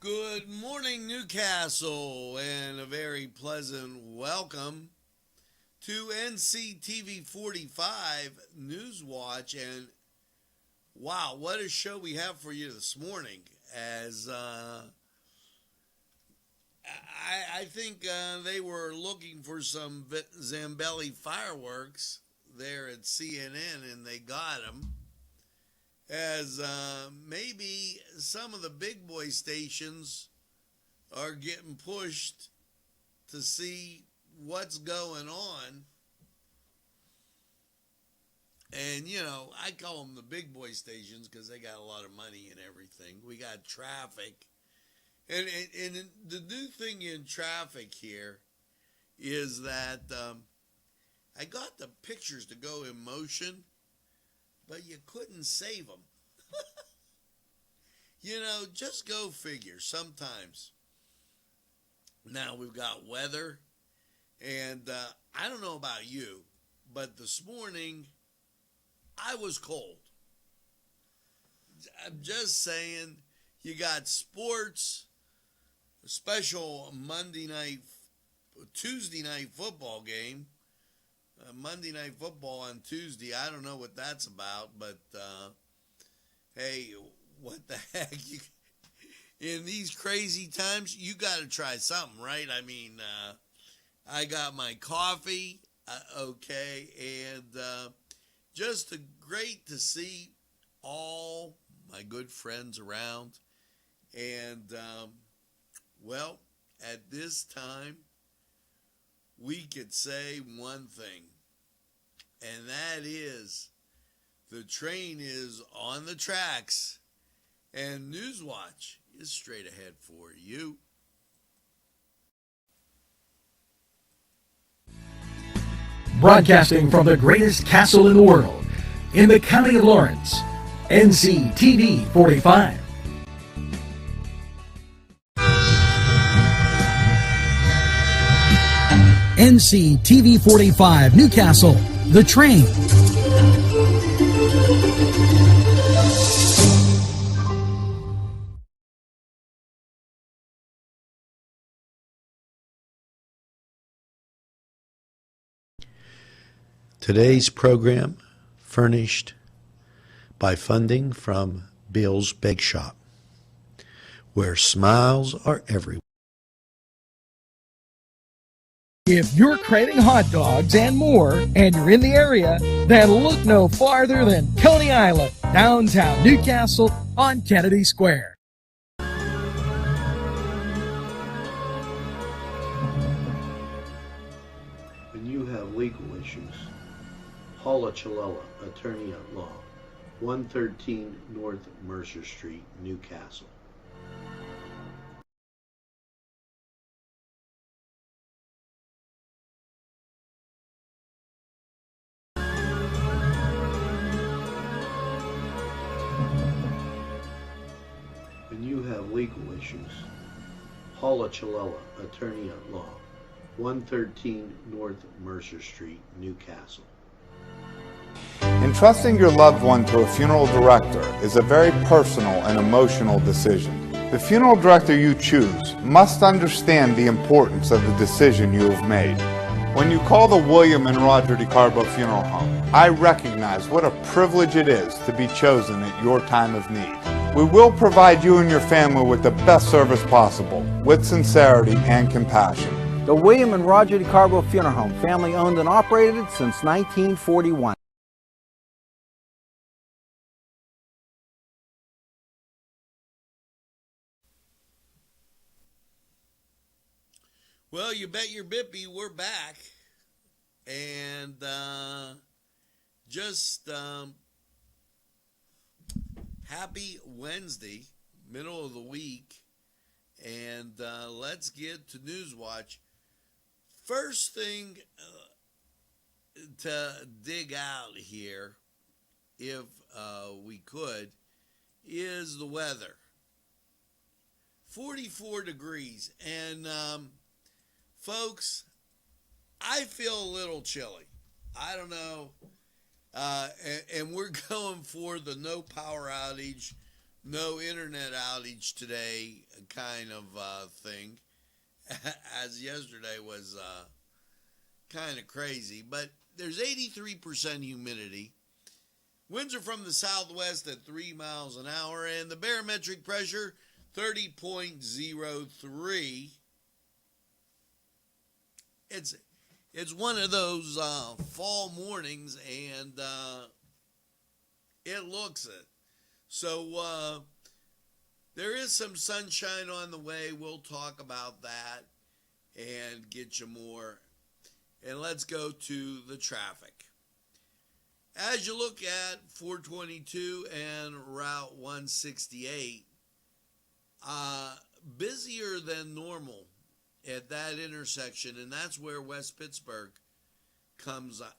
Good morning, Newcastle, and a very pleasant welcome to Nctv45 Newswatch. And wow, what a show we have for you this morning! As I think they were looking for some Zambelli fireworks there at CNN, and they got them. As maybe some of the big boy stations are getting pushed to see what's going on. And, you know, I call them the big boy stations because they got a lot of money and everything. We got traffic. And the new thing in traffic here is that I got the pictures to go in motion, but you couldn't save them. You know, just go figure sometimes. Now we've got weather, and I don't know about you, but this morning I was cold. I'm just saying, you got sports, a special Tuesday night football game. Monday Night Football on Tuesday. I don't know what that's about, but hey, what the heck? In these crazy times, you got to try something, right? I mean, I got my coffee, okay, and just great to see all my good friends around. And, well, at this time, we could say one thing, and that is the train is on the tracks, and Newswatch is straight ahead for you. Broadcasting from the greatest castle in the world, in the county of Lawrence, Nctv45. Nctv45 Newcastle, The Train. Today's program furnished by funding from Bill's Bake Shop, where smiles are everywhere. If you're craving hot dogs and more, and you're in the area, then look no farther than Coney Island, downtown Newcastle on Kennedy Square. When you have legal issues, Paula Chilella, Attorney at Law, 113 North Mercer Street, Newcastle. When you have legal issues, Paula Chilella, Attorney at Law, 113 North Mercer Street, Newcastle. Entrusting your loved one to a funeral director is a very personal and emotional decision. The funeral director you choose must understand the importance of the decision you have made. When you call the William and Roger DeCarbo Funeral Home, I recognize what a privilege it is to be chosen at your time of need. We will provide you and your family with the best service possible, with sincerity and compassion. The William and Roger DeCarbo Funeral Home, family owned and operated since 1941. Well, you bet your bippy, we're back. And just happy Wednesday, middle of the week. And let's get to Newswatch. First thing to dig out here, if we could, is the weather. 44 degrees. And folks, I feel a little chilly. I don't know. And we're going for the no power outage, no internet outage today kind of thing, as yesterday was kind of crazy. But there's 83% humidity. Winds are from the southwest at 3 miles an hour, and the barometric pressure 30.03. It's one of those fall mornings, and it looks it. So there is some sunshine on the way. We'll talk about that and get you more. And let's go to the traffic. As you look at 422 and Route 168, busier than normal at that intersection, and that's where West Pittsburgh comes up.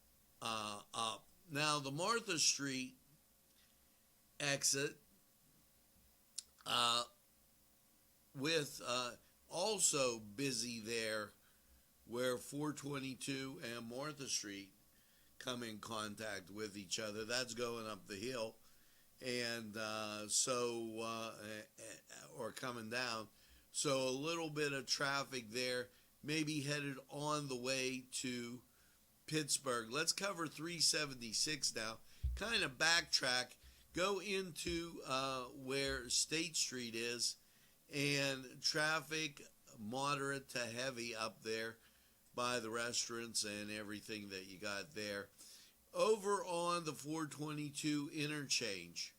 Now, the Martha Street exit with also busy there where 422 and Martha Street come in contact with each other. That's going up the hill, and or coming down. So a little bit of traffic there, maybe headed on the way to Pittsburgh. Let's cover 376 now. Kind of backtrack, go into where State Street is, and traffic moderate to heavy up there by the restaurants and everything that you got there. Over on the 422 interchange,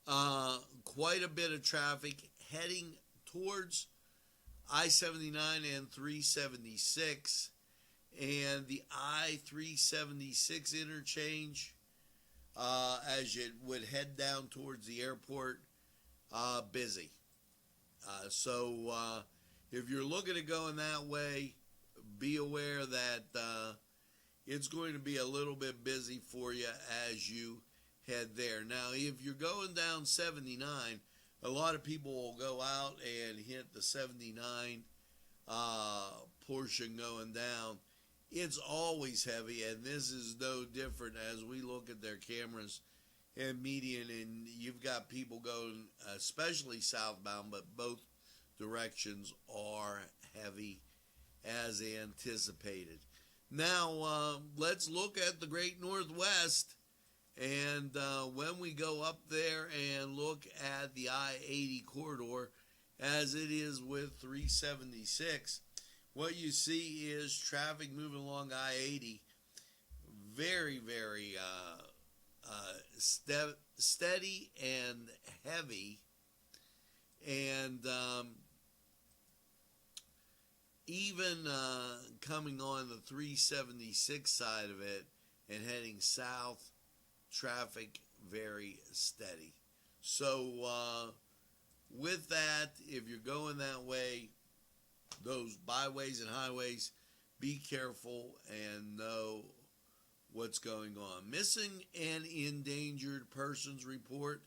quite a bit of traffic heading towards I-79 and 376, and the I-376 interchange as you would head down towards the airport, busy. So if you're looking at going that way, be aware that it's going to be a little bit busy for you as you head there. Now, if you're going down 79, a lot of people will go out and hit the 79 portion going down. It's always heavy, and this is no different as we look at their cameras and median, and you've got people going, especially southbound, but both directions are heavy as anticipated. Now, let's look at the Great Northwest, and when we go up there and look at the I-80 corridor, as it is with 376, what you see is traffic moving along I-80 very, very steady and heavy, and even coming on the 376 side of it and heading south, traffic very steady. So with that, if you're going that way, those byways and highways, be careful and know what's going on. Missing and endangered persons report.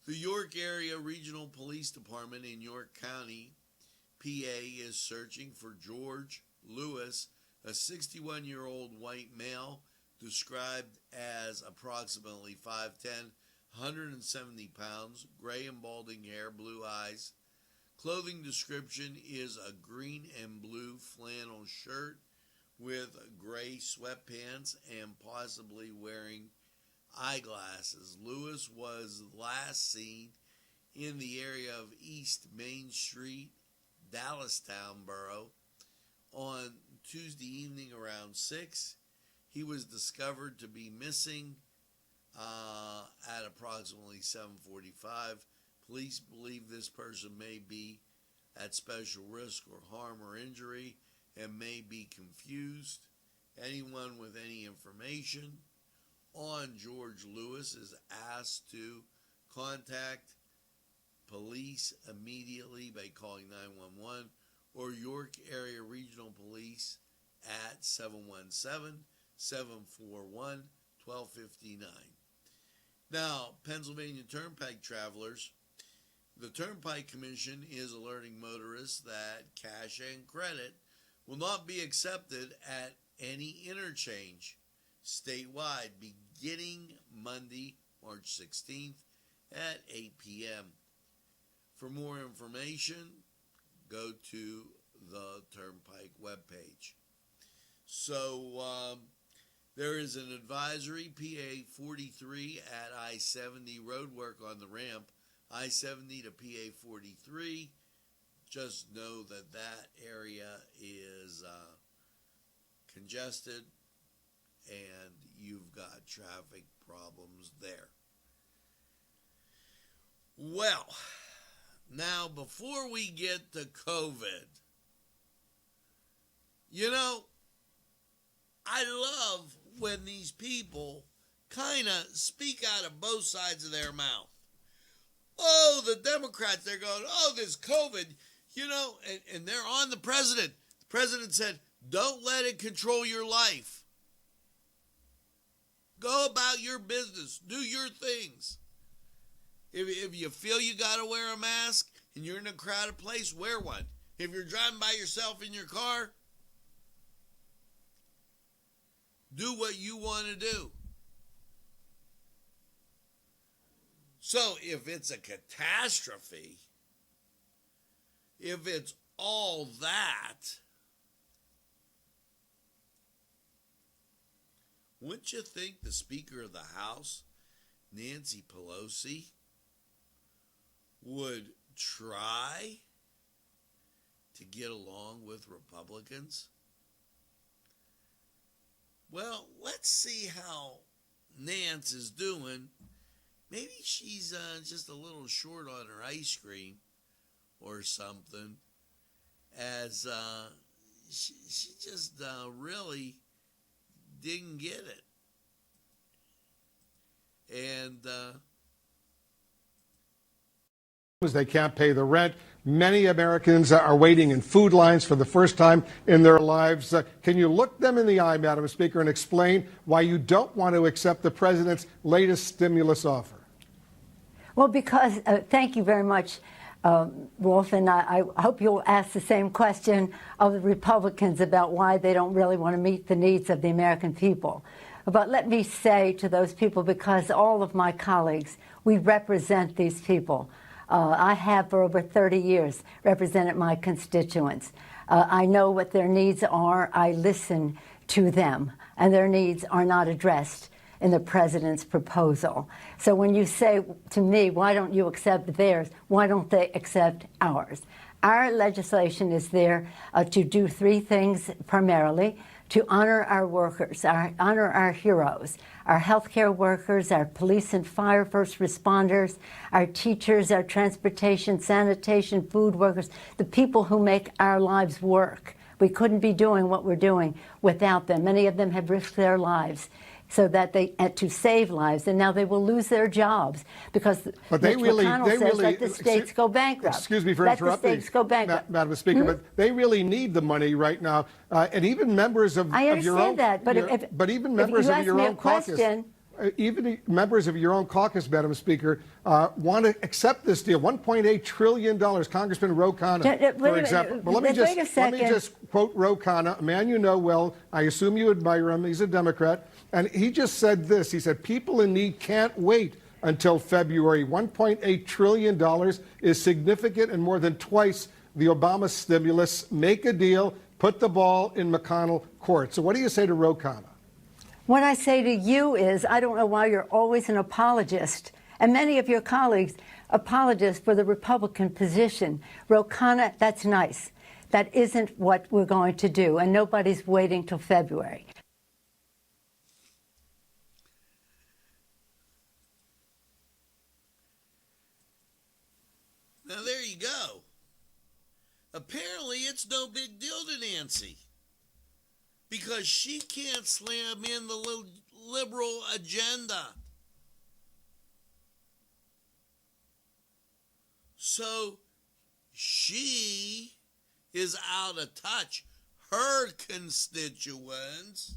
The York Area Regional Police Department in York County, PA, is searching for George Lewis, a 61-year-old white male described as approximately 5'10", 170 pounds, gray and balding hair, blue eyes. Clothing description is a green and blue flannel shirt with gray sweatpants and possibly wearing eyeglasses. Lewis was last seen in the area of East Main Street, Dallastown Borough, on Tuesday evening around 6. He was discovered to be missing at approximately 7:45. Police believe this person may be at special risk or harm or injury and may be confused. Anyone with any information on George Lewis is asked to contact police immediately by calling 911 or York Area Regional Police at 717-741-1259. Now, Pennsylvania Turnpike travelers, the Turnpike Commission is alerting motorists that cash and credit will not be accepted at any interchange statewide beginning Monday, March 16th at 8 p.m. For more information, go to the Turnpike webpage. So there is an advisory, PA 43 at I-70 roadwork on the ramp, I-70 to PA 43. Just know that that area is congested and you've got traffic problems there. Well, now before we get to COVID, you know, I love when these people kind of speak out of both sides of their mouth. Oh, the Democrats, they're going, oh, this COVID, you know, and they're on the president. The president said, don't let it control your life. Go about your business. Do your things. If you feel you got to wear a mask and you're in a crowded place, wear one. If you're driving by yourself in your car, do what you want to do. So if it's a catastrophe, if it's all that, wouldn't you think the Speaker of the House, Nancy Pelosi, would try to get along with Republicans? Well, let's see how Nance is doing. Maybe she's just a little short on her ice cream or something, as she just really didn't get it. And they can't pay the rent. Many Americans are waiting in food lines for the first time in their lives. Can you look them in the eye, Madam Speaker, and explain why you don't want to accept the president's latest stimulus offer? Well, because, thank you very much, Wolf, and I hope you'll ask the same question of the Republicans about why they don't really want to meet the needs of the American people. But let me say to those people, because all of my colleagues, we represent these people. I have for over 30 years represented my constituents. I know what their needs are. I listen to them, and their needs are not addressed in the president's proposal. So when you say to me, why don't you accept theirs, why don't they accept ours? Our legislation is there to do three things primarily: to honor our workers, honor our heroes, our healthcare workers, our police and fire first responders, our teachers, our transportation, sanitation, food workers, the people who make our lives work. We couldn't be doing what we're doing without them. Many of them have risked their lives so that to save lives, and now they will lose their jobs because Mitch McConnell says let the states go bankrupt. Excuse me for interrupting, let the states go bankrupt. Madam Speaker, but they really need the money right now, and even members of your own. I understand that, but even members of your own caucus. Even members of your own caucus, Madam Speaker, want to accept this deal. $1.8 trillion. Congressman Ro Khanna, for example. But let me just quote Ro Khanna, a man you know well. I assume you admire him. He's a Democrat. And he just said this. He said, people in need can't wait until February. $1.8 trillion is significant and more than twice the Obama stimulus. Make a deal. Put the ball in McConnell court. So what do you say to Ro Khanna? What I say to you is, I don't know why you're always an apologist, and many of your colleagues apologists for the Republican position. Ro Khanna, that's nice. That isn't what we're going to do, and nobody's waiting till February. Now there you go. Apparently it's no big deal to Nancy, because she can't slam in the liberal agenda. So she is out of touch. Her constituents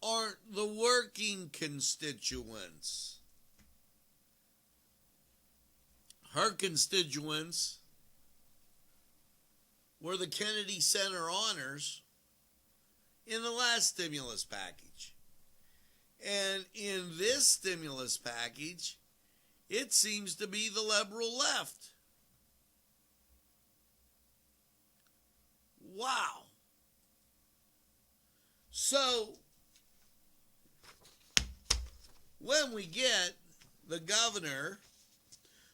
aren't the working constituents. Her constituents were the Kennedy Center honors in the last stimulus package. And in this stimulus package, it seems to be the liberal left. Wow. So, when we get the governor,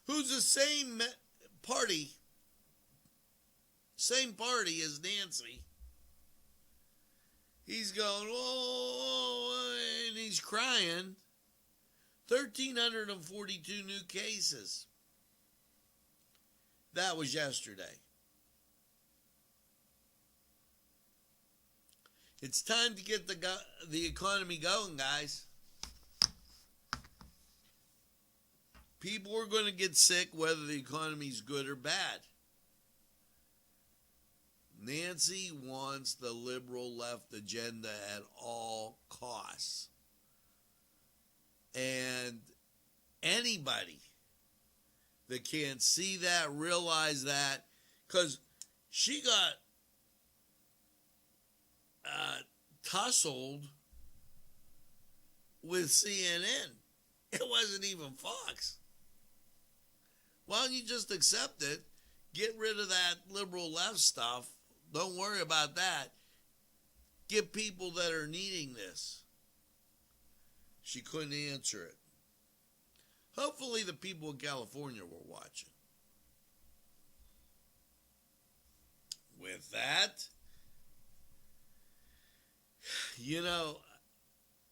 who's the same party as Nancy, he's going, oh, and he's crying. 1,342 new cases. That was yesterday. It's time to get the economy going, guys. People are going to get sick whether the economy's good or bad. Nancy wants the liberal left agenda at all costs. And anybody that can't see that, realize that, because she got tussled with CNN. It wasn't even Fox. Why don't you just accept it? Get rid of that liberal left stuff. Don't worry about that. Get people that are needing this. She couldn't answer it. Hopefully the people in California were watching. With that, you know,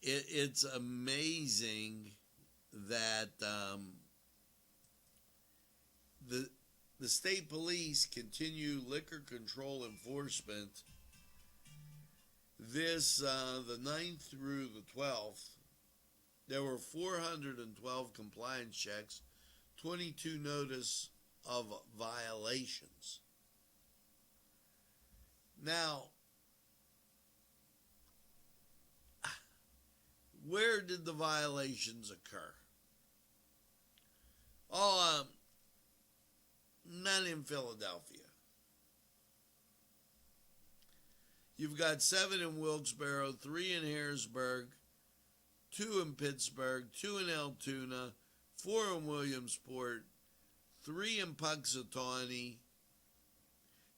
it's amazing that the state police continue liquor control enforcement this the 9th through the 12th. There were 412 compliance checks, 22 notice of violations. Now, where did the violations occur? Oh, not in Philadelphia. You've got 7 in Wilkes-Barre, 3 in Harrisburg, 2 in Pittsburgh, 2 in Altoona, 4 in Williamsport, 3 in Punxsutawney.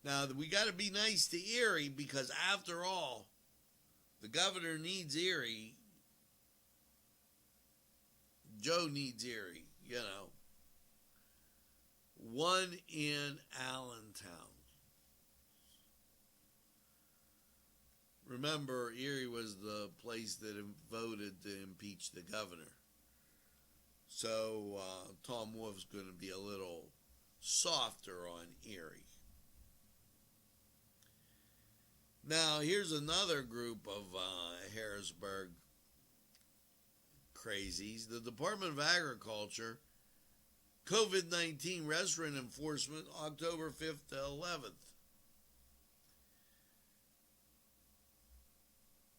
Now, we got to be nice to Erie because, after all, the governor needs Erie. Joe needs Erie, you know. 1 in Allentown. Remember, Erie was the place that voted to impeach the governor. So Tom Wolf's going to be a little softer on Erie. Now, here's another group of Harrisburg crazies. The Department of Agriculture, COVID-19 restaurant enforcement, October 5th to 11th.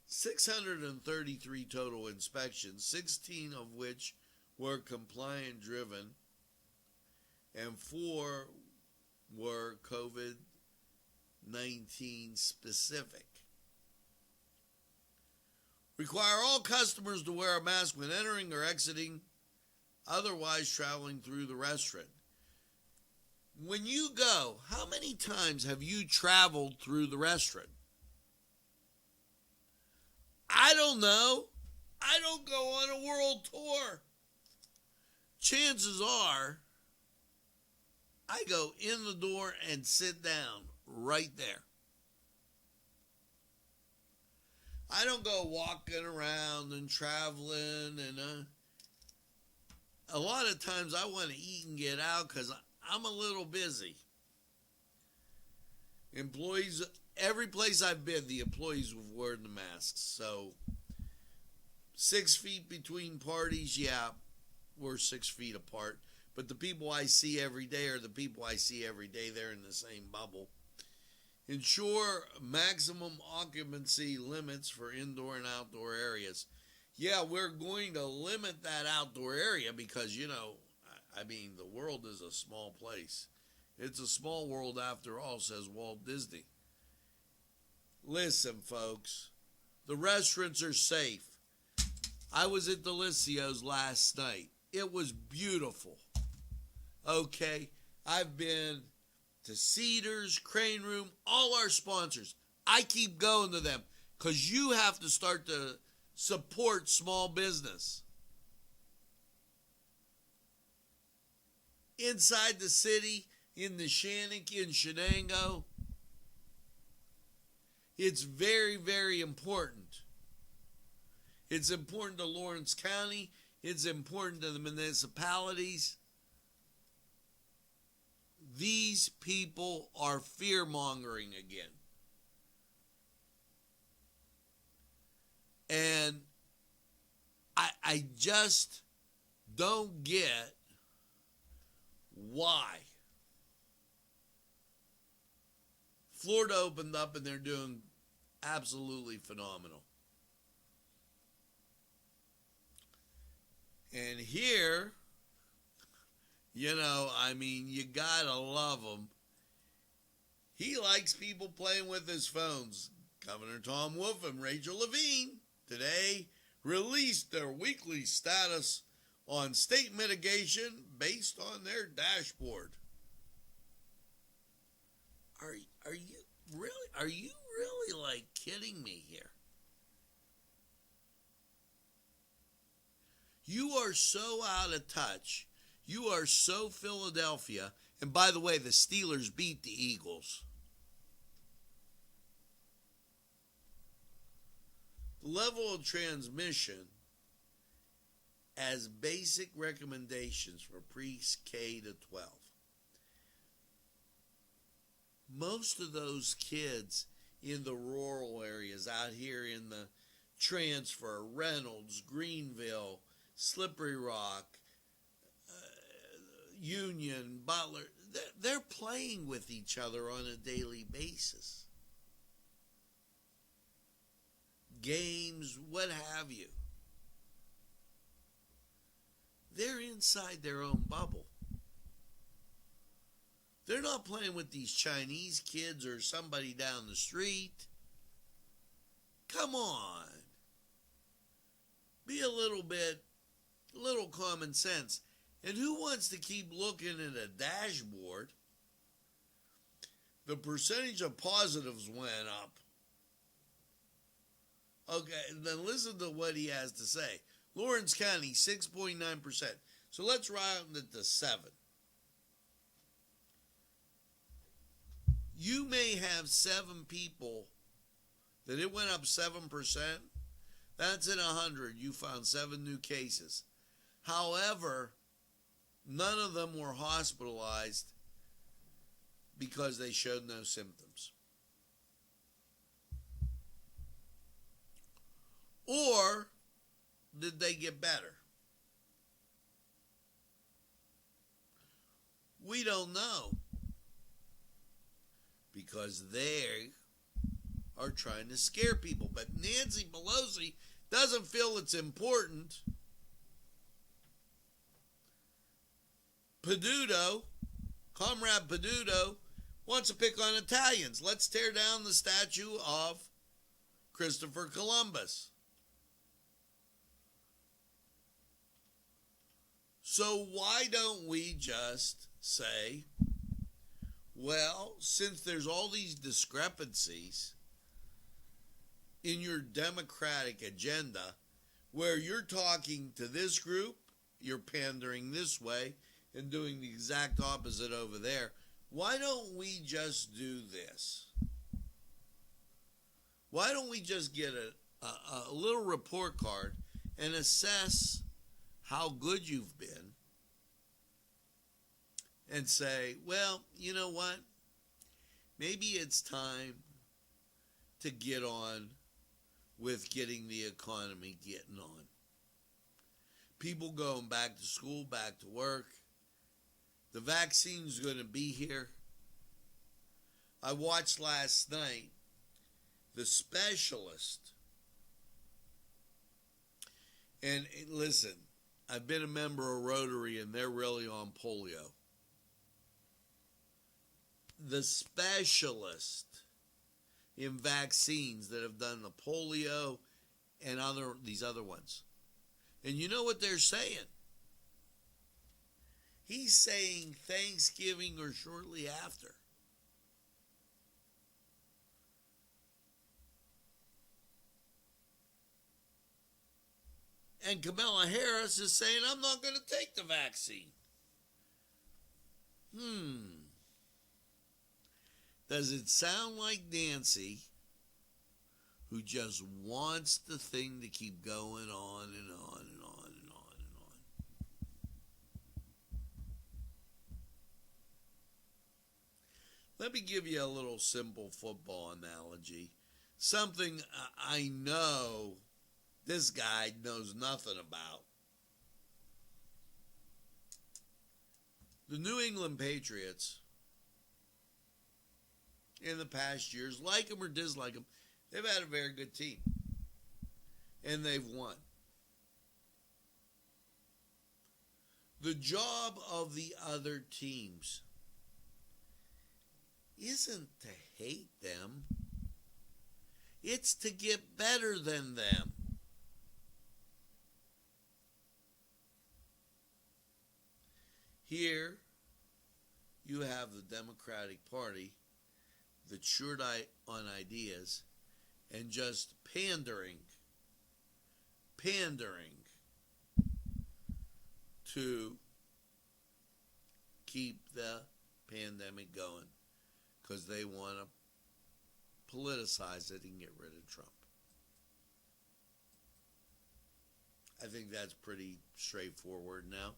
633 total inspections, 16 of which were compliant driven, and 4 were COVID-19 specific. Require all customers to wear a mask when entering or exiting, otherwise traveling through the restaurant. When you go, how many times have you traveled through the restaurant? I don't know. I don't go on a world tour. Chances are, I go in the door and sit down right there. I don't go walking around and traveling, and a lot of times I want to eat and get out because I'm a little busy. Employees, every place I've been, the employees have worn the masks. So 6 feet between parties, yeah, we're 6 feet apart. But the people I see every day are the people I see every day. They're in the same bubble. Ensure maximum occupancy limits for indoor and outdoor areas. Yeah, we're going to limit that outdoor area because, you know, I mean, the world is a small place. It's a small world after all, says Walt Disney. Listen, folks, the restaurants are safe. I was at Delicios last night. It was beautiful. Okay, I've been to Cedars, Crane Room, all our sponsors. I keep going to them because you have to start to support small business. Inside the city, in the Shannick, in Shenango, it's very, very important. It's important to Lawrence County. It's important to the municipalities. These people are fear-mongering again. And I just don't get why. Florida opened up and they're doing absolutely phenomenal. And here, you gotta love him. He likes people playing with his phones. Governor Tom Wolf and Rachel Levine today released their weekly status on state mitigation based on their dashboard. Are you really like kidding me here? You are so out of touch. You are so Philadelphia. And by the way, the Steelers beat the Eagles. The level of transmission as basic recommendations for pre-K to 12. Most of those kids in the rural areas out here in the Transfer, Reynolds, Greenville, Slippery Rock, Union, Butler, they're playing with each other on a daily basis. Games, what have you. They're inside their own bubble. They're not playing with these Chinese kids or somebody down the street. Come on. Be a little common sense. And who wants to keep looking at a dashboard? The percentage of positives went up. Okay, then listen to what he has to say. Lawrence County, 6.9%. So let's round it to 7. You may have 7 people that it went up 7%. That's in 100. You found 7 new cases. However, none of them were hospitalized because they showed no symptoms. Or did they get better? We don't know. Because they are trying to scare people. But Nancy Pelosi doesn't feel it's important. Peduto, Comrade Peduto, wants to pick on Italians. Let's tear down the statue of Christopher Columbus. So why don't we just say, well, since there's all these discrepancies in your Democratic agenda, where you're talking to this group, you're pandering this way, and doing the exact opposite over there, why don't we just do this? Why don't we just get a little report card and assess how good you've been and say, well, you know what? Maybe it's time to get on with getting the economy getting on. People going back to school, back to work. The vaccine's going to be here. I watched last night the specialist. And listen, I've been a member of Rotary and they're really on polio. The specialist in vaccines that have done the polio and these other ones And you know what they're saying? He's saying Thanksgiving or shortly after. And Kamala Harris is saying, I'm not going to take the vaccine. Does it sound like Nancy, who just wants the thing to keep going on and on and on and on and on? Let me give you a little simple football analogy. Something I know this guy knows nothing about. The New England Patriots, in the past years, like them or dislike them, they've had a very good team. And they've won. The job of the other teams isn't to hate them. It's to get better than them. Here, you have the Democratic Party that's short on ideas and just pandering to keep the pandemic going because they want to politicize it and get rid of Trump. I think that's pretty straightforward now.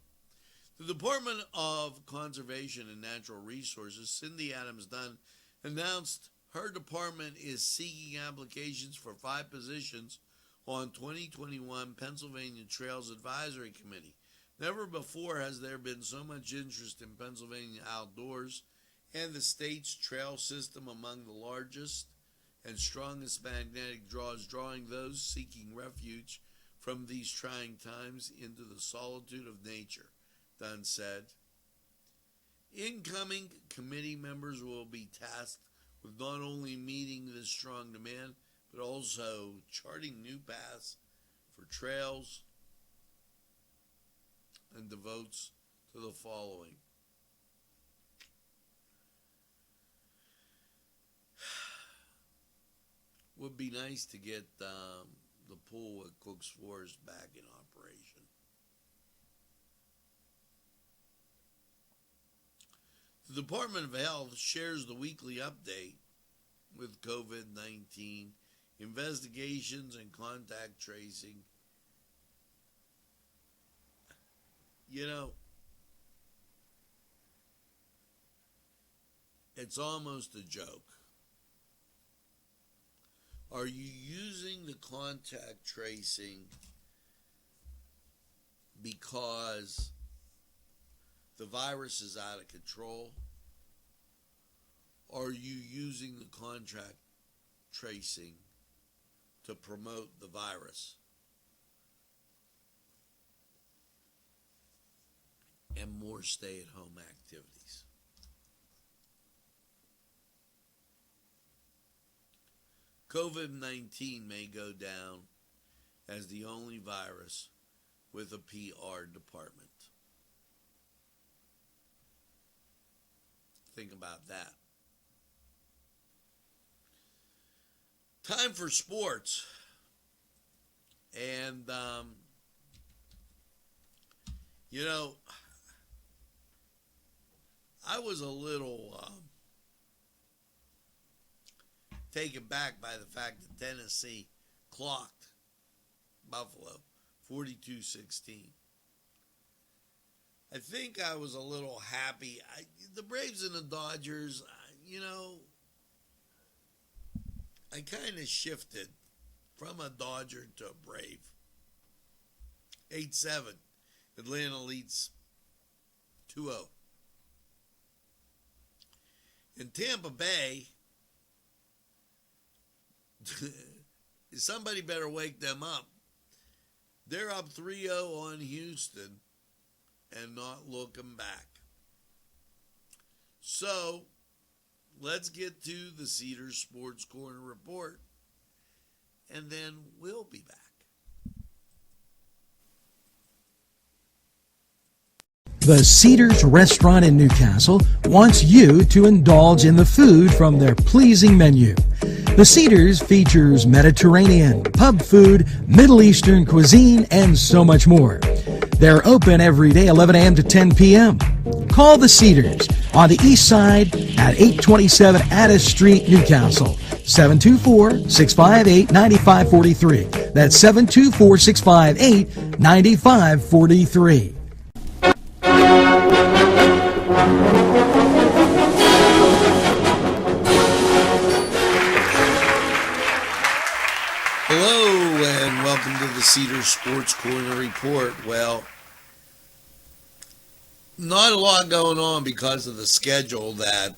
The Department of Conservation and Natural Resources, Cindy Adams-Dunn, announced her department is seeking applications for 5 positions on 2021 Pennsylvania Trails Advisory Committee. Never before has there been so much interest in Pennsylvania outdoors and the state's trail system among the largest and strongest magnetic draws, drawing those seeking refuge from these trying times into the solitude of nature, Dunn said. Incoming committee members will be tasked with not only meeting this strong demand, but also charting new paths for trails and devotes to the following. Would be nice to get the pool at Cook's Forest back in operation. The Department of Health shares the weekly update with COVID-19 investigations and contact tracing. You know, it's almost a joke. Are you using the contact tracing because the virus is out of control? Or are you using the contact tracing to promote the virus and more stay-at-home activities? COVID-19 may go down as the only virus with a PR department. Think about that. Time for sports. And, you know, I was a little taken back by the fact that Tennessee clocked Buffalo 42-16. I think I was a little happy. The Braves and the Dodgers, you know, I kind of shifted from a Dodger to a Brave. 8-7. Atlanta leads 2-0. In Tampa Bay, somebody better wake them up. They're up 3-0 on Houston and not looking back. So, let's get to the Cedars Sports Corner report, and then we'll be back. The Cedars Restaurant in Newcastle wants you to indulge in the food from their pleasing menu. The Cedars features Mediterranean, pub food, Middle Eastern cuisine, and so much more. They're open every day, 11 a.m. to 10 p.m. Call the Cedars on the east side at 827 Addis Street, Newcastle. 724-658-9543. That's 724-658-9543. Hello and welcome to the Cedars Sports Corner Report. Well, not a lot going on because of the schedule that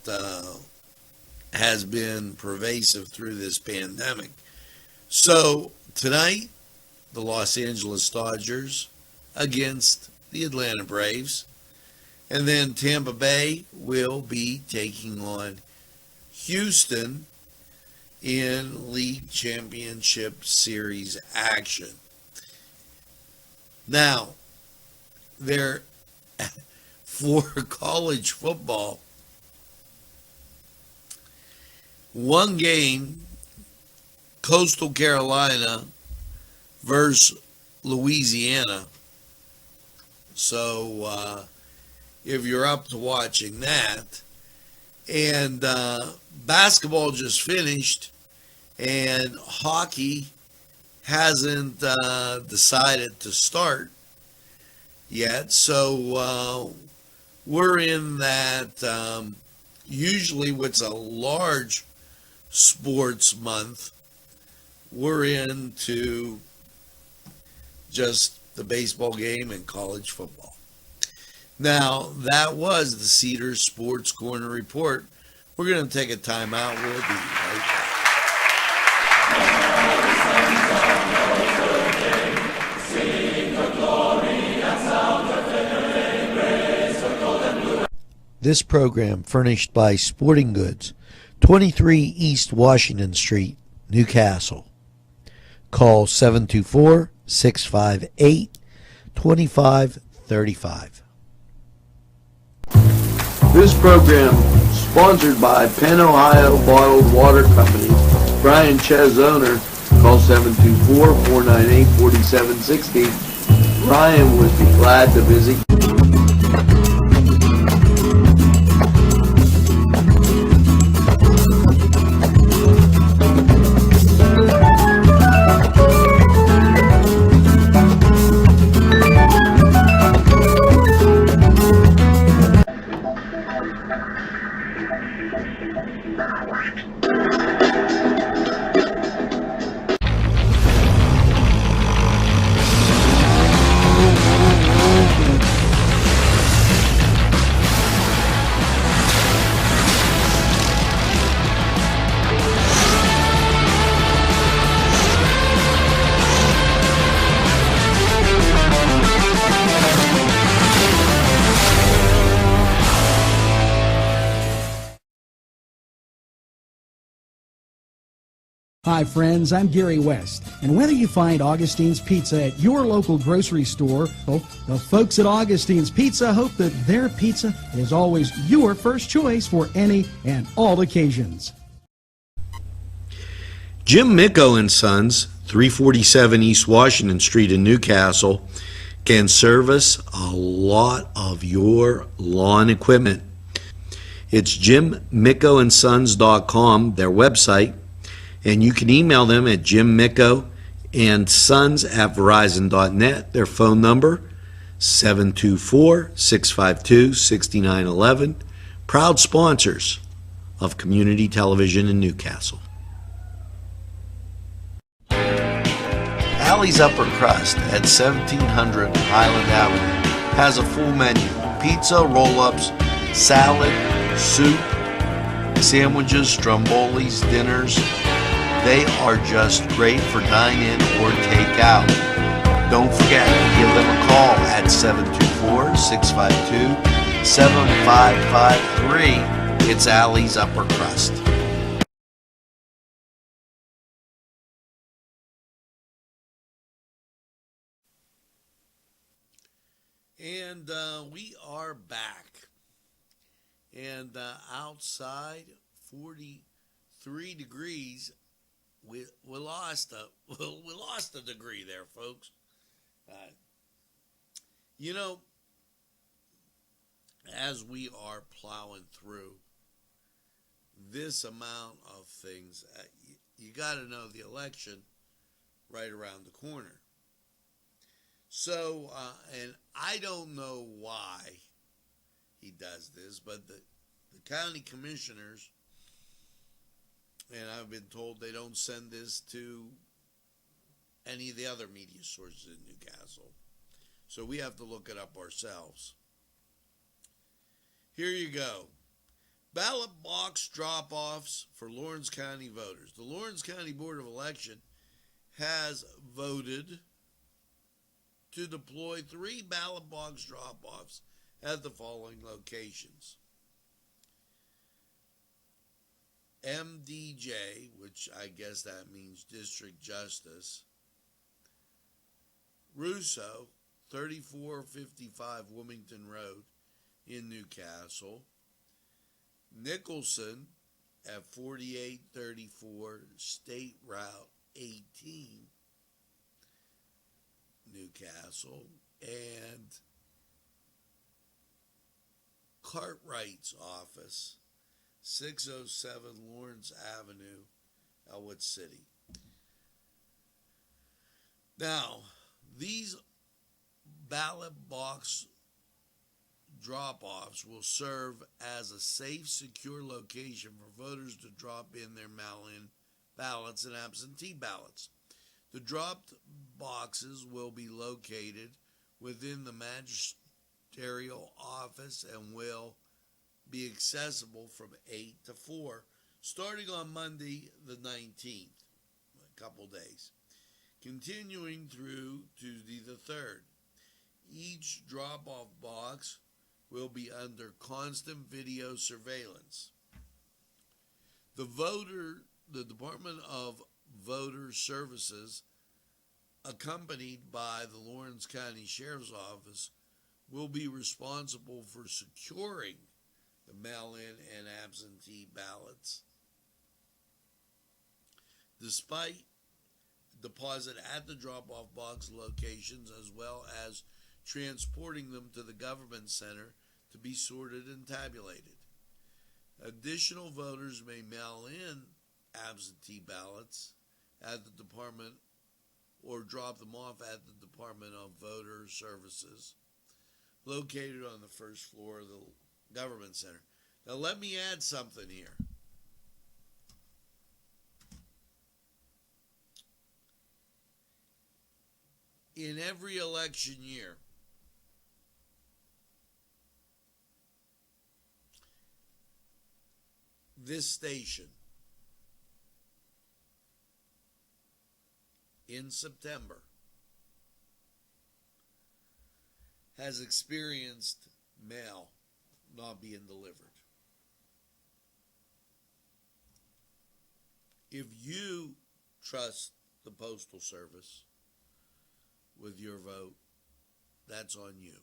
has been pervasive through this pandemic. So tonight, the Los Angeles Dodgers against the Atlanta Braves. And then Tampa Bay will be taking on Houston in League Championship Series action. Now, for college football, one game, Coastal Carolina versus Louisiana. So if you're up to watching that, and basketball just finished, and hockey hasn't decided to start yet. So we're in that usually what's a large sports month. We're into just the baseball game and college football. Now, that was the Cedars Sports Corner Report. We're going to take a time out. We'll be right back. This program furnished by Sporting Goods, 23 East Washington Street, Newcastle. Call 724-658-2535. This program sponsored by Penn Ohio Bottled Water Company. Brian Ches, owner. Call 724-498-4760. Brian would be glad to visit. Hi friends, I'm Gary West, and whether you find Augustine's Pizza at your local grocery store, well, the folks at Augustine's Pizza hope that their pizza is always your first choice for any and all occasions. Jim Micco and Sons, 347 East Washington Street in Newcastle, can service a lot of your lawn equipment. It's jimmickoandsons.com, their website. And you can email them at jimmickoandsons@verizon.net. Their phone number, 724-652-6911. Proud sponsors of community television in Newcastle. Allie's Upper Crust at 1700 Highland Avenue has a full menu. Pizza, roll-ups, salad, soup, sandwiches, strombolis, dinners. They are just great for dine-in or take-out. Don't forget to give them a call at 724-652-7553. It's Allie's Upper Crust. And And we are back. And outside, 43 degrees. We lost a degree there, folks. You know, as we are plowing through this amount of things, you got to know the election right around the corner. So, and I don't know why he does this, but the county commissioners, and I've been told they don't send this to any of the other media sources in Newcastle. So we have to look it up ourselves. Here you go. Ballot box drop-offs for Lawrence County voters. The Lawrence County Board of Election has voted to deploy 3 ballot box drop-offs at the following locations. MDJ, which I guess that means District Justice. Russo, 3455 Wilmington Road in Newcastle. Nicholson at 4834 State Route 18, Newcastle. And Cartwright's office, 607 Lawrence Avenue, Elwood City. Now, these ballot box drop-offs will serve as a safe, secure location for voters to drop in their mail-in ballots and absentee ballots. The dropped boxes will be located within the magisterial office and will be accessible from 8 to 4, starting on Monday the 19th, a couple days, continuing through Tuesday the 3rd. Each drop-off box will be under constant video surveillance. The Department of Voter Services, accompanied by the Lawrence County Sheriff's Office, will be responsible for securing the mail-in and absentee ballots. Despite deposit at the drop-off box locations, as well as transporting them to the government center to be sorted and tabulated. Additional voters may mail in absentee ballots at the department or drop them off at the Department of Voter Services, located on the first floor of the government center. Now let me add something here. In every election year, this station in September has experienced mail not being delivered. If you trust the Postal Service with your vote, that's on you.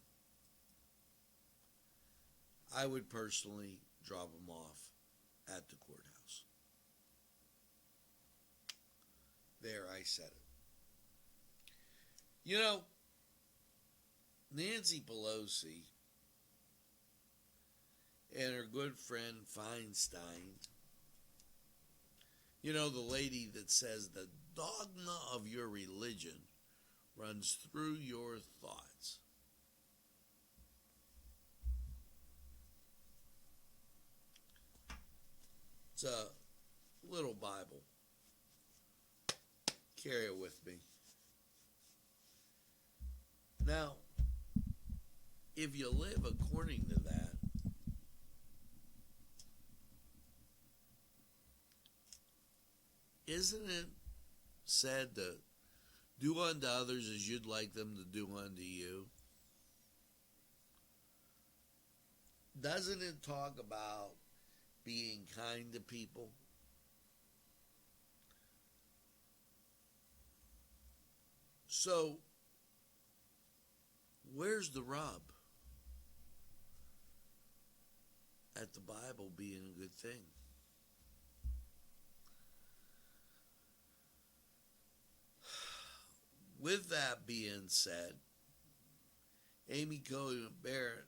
I would personally drop them off at the courthouse. There, I said it. You know, Nancy Pelosi and her good friend Feinstein, you know, the lady that says the dogma of your religion runs through your thoughts. It's a little Bible. Carry it with me. Now, if you live according to that, isn't it said to do unto others as you'd like them to do unto you? Doesn't it talk about being kind to people? So, where's the rub? at the Bible being a good thing. With that being said, Amy Coney Barrett,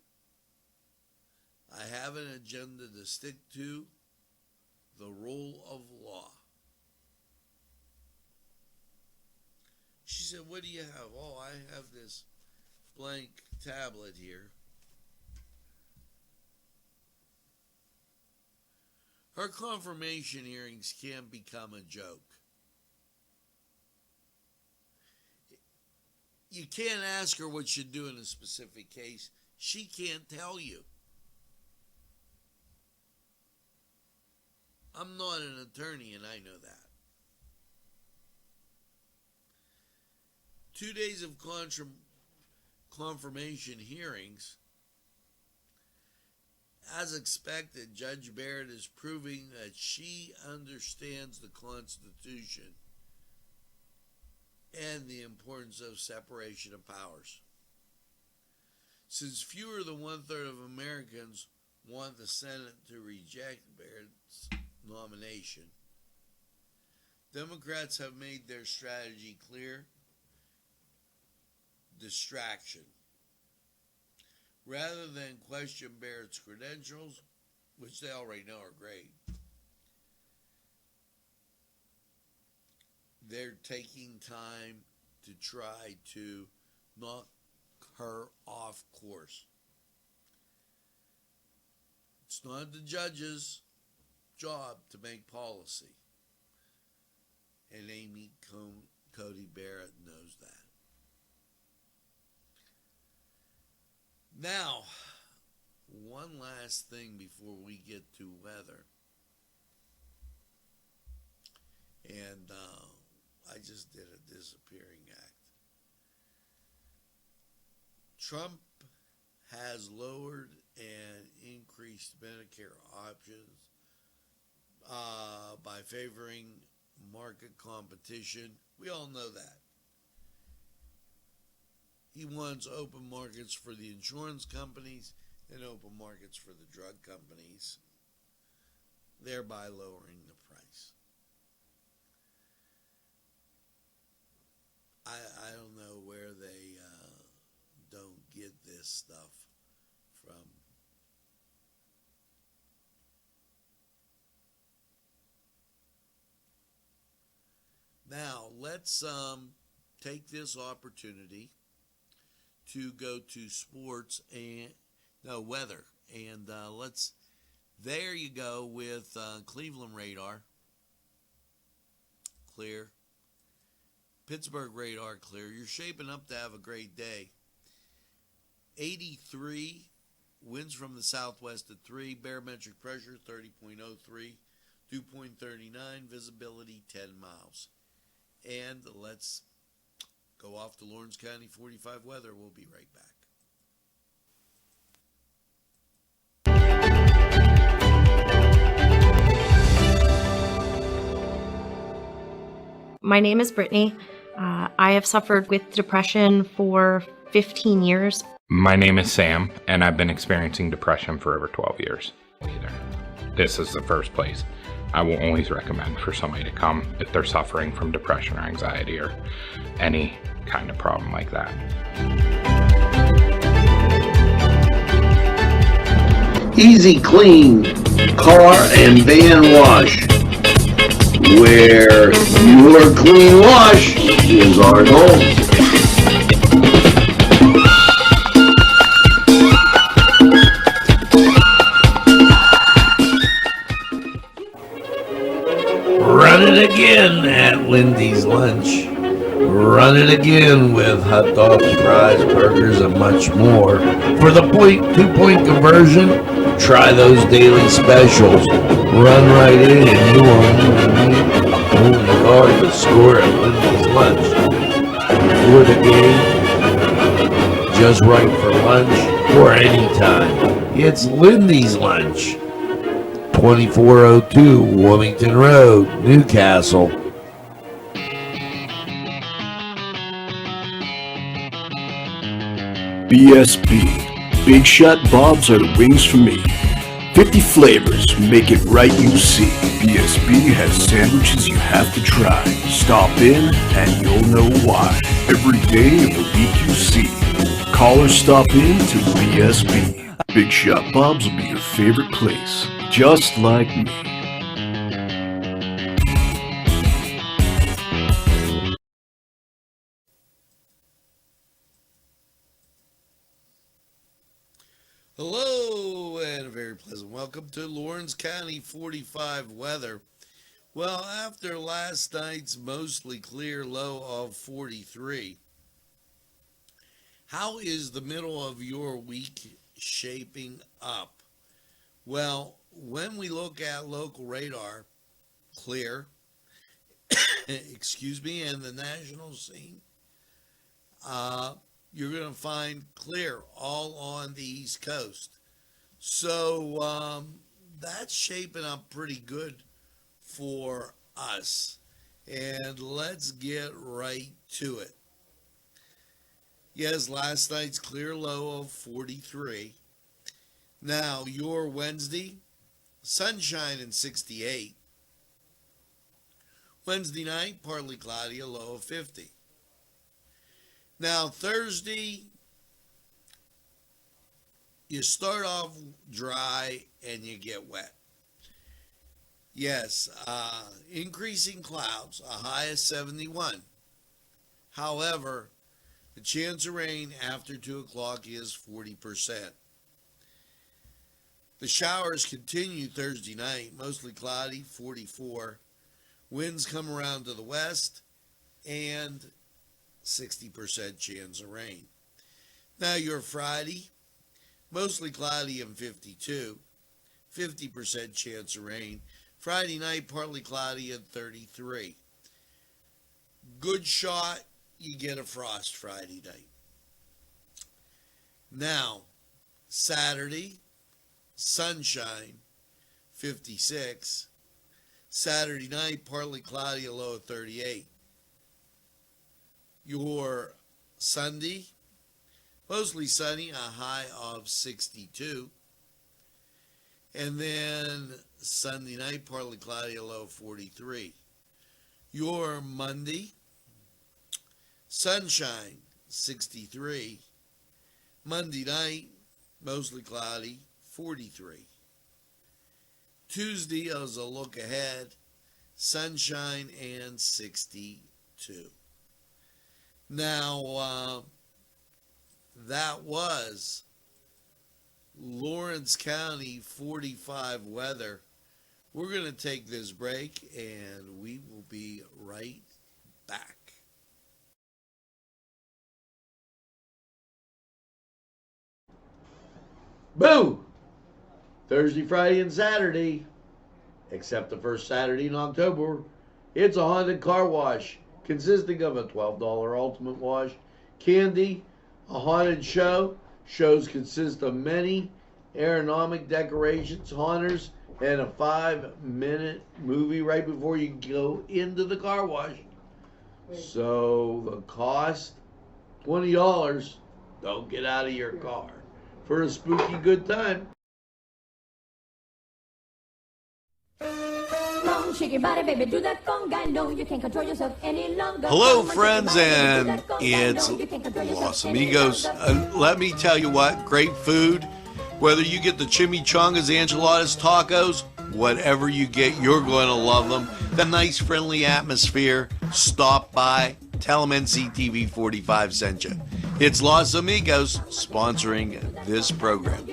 I have an agenda to stick to the rule of law. She said, what do you have? Oh, I have this blank tablet here. Her confirmation hearings can become a joke. You can't ask her what she'd do in a specific case. She can't tell you. I'm not an attorney, and I know that. 2 days of confirmation hearings. As expected, Judge Barrett is proving that she understands the Constitution and the importance of separation of powers. Since fewer than 1/3 of Americans want the Senate to reject Barrett's nomination, Democrats have made their strategy clear: distraction. Rather than question Barrett's credentials, which they already know are great, they're taking time to try to knock her off course. It's not the judge's job to make policy, and Amy Coney Barrett knows that. Now, one last thing before we get to weather. And I just did a disappearing act. Trump has lowered and increased Medicare options by favoring market competition. We all know that. He wants open markets for the insurance companies and open markets for the drug companies, thereby lowering the price. I don't know where they don't get this stuff from. Now, let's take this opportunity to go to sports and weather, and there you go with Cleveland radar clear, Pittsburgh radar clear. You're shaping up to have a great day. 83 winds from the southwest at 3, barometric pressure 30.03, dew point 39, visibility 10 miles. And let's go off to Lawrence County 45 weather. We'll be right back. My name is Brittany. I have suffered with depression for 15 years. My name is Sam, and I've been experiencing depression for over 12 years. This is the first place I will always recommend for somebody to come if they're suffering from depression or anxiety or any kind of problem like that. Easy Clean Car and Van Wash, where your clean wash is our goal. Run it again at Lindy's Lunch. Run it again with hot dogs, fries, burgers, and much more. For the 2-point conversion, try those daily specials. Run right in and you won't even need only card to score at Lindy's Lunch. For the game, just right for lunch or anytime. It's Lindy's Lunch. 2402 Wilmington Road, Newcastle. BSB. Big Shot Bobs are the wings for me. 50 flavors make it right, you see. BSB has sandwiches you have to try. Stop in and you'll know why. Every day of the week you see. Call or stop in to BSB. Big Shot Bob's will be your favorite place. Just like me. Hello, and a very pleasant welcome to Lawrence County 45 weather. Well, after last night's mostly clear low of 43, how is the middle of your week shaping up? Well, when we look at local radar, clear, excuse me, and the national scene, you're going to find clear all on the East Coast. So that's shaping up pretty good for us. And let's get right to it. Yes, last night's clear low of 43. Now, your Wednesday, sunshine and 68. Wednesday night, partly cloudy, a low of 50. Now, Thursday, you start off dry and you get wet. Yes, increasing clouds, a high of 71. However, the chance of rain after 2 o'clock is 40%. The showers continue Thursday night, mostly cloudy, 44. Winds come around to the west, and 60% chance of rain. Now your Friday, mostly cloudy and 52, 50% chance of rain. Friday night, partly cloudy and 33. Good shot, you get a frost Friday night. Now, Saturday, sunshine, 56. Saturday night, partly cloudy, a low of 38. Your Sunday, mostly sunny, a high of 62. And then Sunday night, partly cloudy, a low of 43. Your Monday, sunshine, 63. Monday night, mostly cloudy, 43. Tuesday, as a look ahead, sunshine and 62. Now, that was Lawrence County 45 weather. We're going to take this break, and we will be right back. Boo! Thursday, Friday, and Saturday, except the first Saturday in October, it's a haunted car wash consisting of a $12 ultimate wash, candy, a haunted show. Shows consist of many aeronomic decorations, haunters, and a 5-minute movie right before you go into the car wash. So the cost, $20. Don't get out of your car for a spooky good time. Hello, friends, and it's Los Amigos. Let me tell you what, great food. Whether you get the chimichangas, enchiladas, tacos, whatever you get, you're going to love them. The nice, friendly atmosphere. Stop by. Tell them Nctv45 sent you. It's Los Amigos sponsoring this program.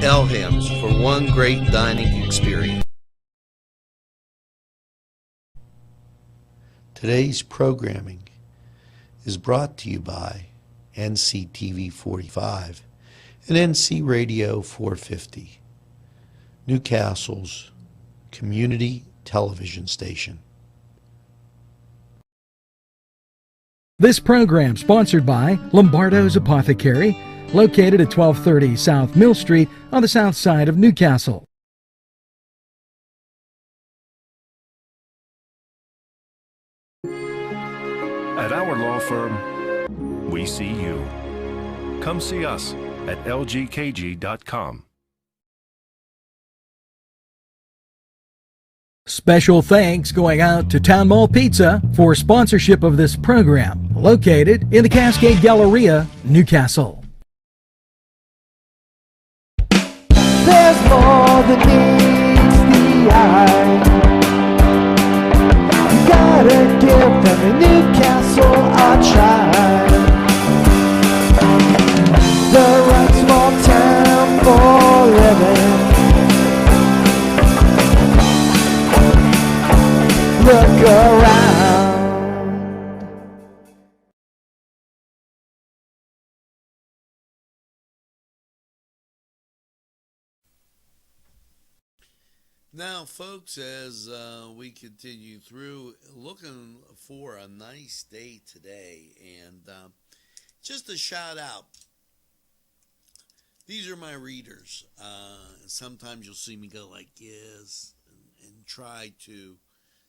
Elham's for one great dining experience. Today's programming is brought to you by Nctv45 and NC Radio 450, Newcastle's community television station. This program sponsored by Lombardo's Apothecary, located at 1230 South Mill Street on the south side of Newcastle. At our law firm, we see you. Come see us at lgkg.com. Special thanks going out to Town Mall Pizza for sponsorship of this program, located in the Cascade Galleria, Newcastle. There's more than meets the eye. You gotta give them a Newcastle a try. The right small town for living. Look around. Now, folks, as we continue through, looking for a nice day today, and just a shout out. These are my readers. Sometimes you'll see me go like this and try to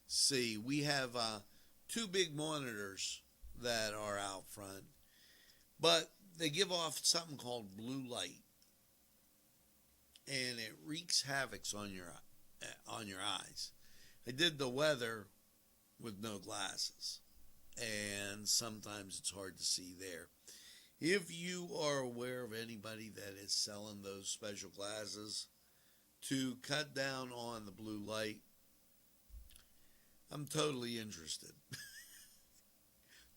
see. We have two big monitors that are out front, but they give off something called blue light, and it wreaks havoc on your eyes. I did the weather with no glasses, and sometimes it's hard to see there. If you are aware of anybody that is selling those special glasses to cut down on the blue light, I'm totally interested.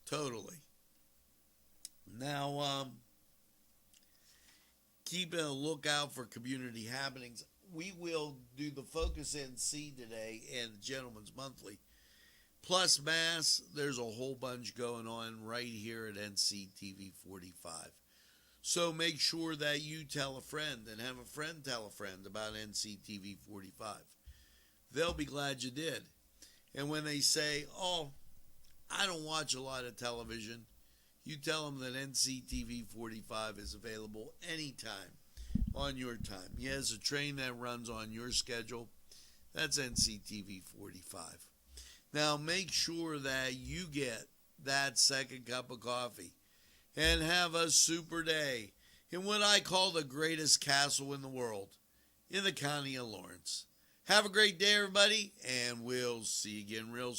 Totally. Now, keep a lookout for community happenings. We will do the Focus NC today and the Gentleman's Monthly. Plus Mass, there's a whole bunch going on right here at Nctv45. So make sure that you tell a friend and have a friend tell a friend about Nctv45. They'll be glad you did. And when they say, oh, I don't watch a lot of television, you tell them that Nctv45 is available anytime on your time. Yes, a train that runs on your schedule, that's Nctv45. Now, make sure that you get that second cup of coffee and have a super day in what I call the greatest castle in the world, in the county of Lawrence. Have a great day, everybody, and we'll see you again real soon.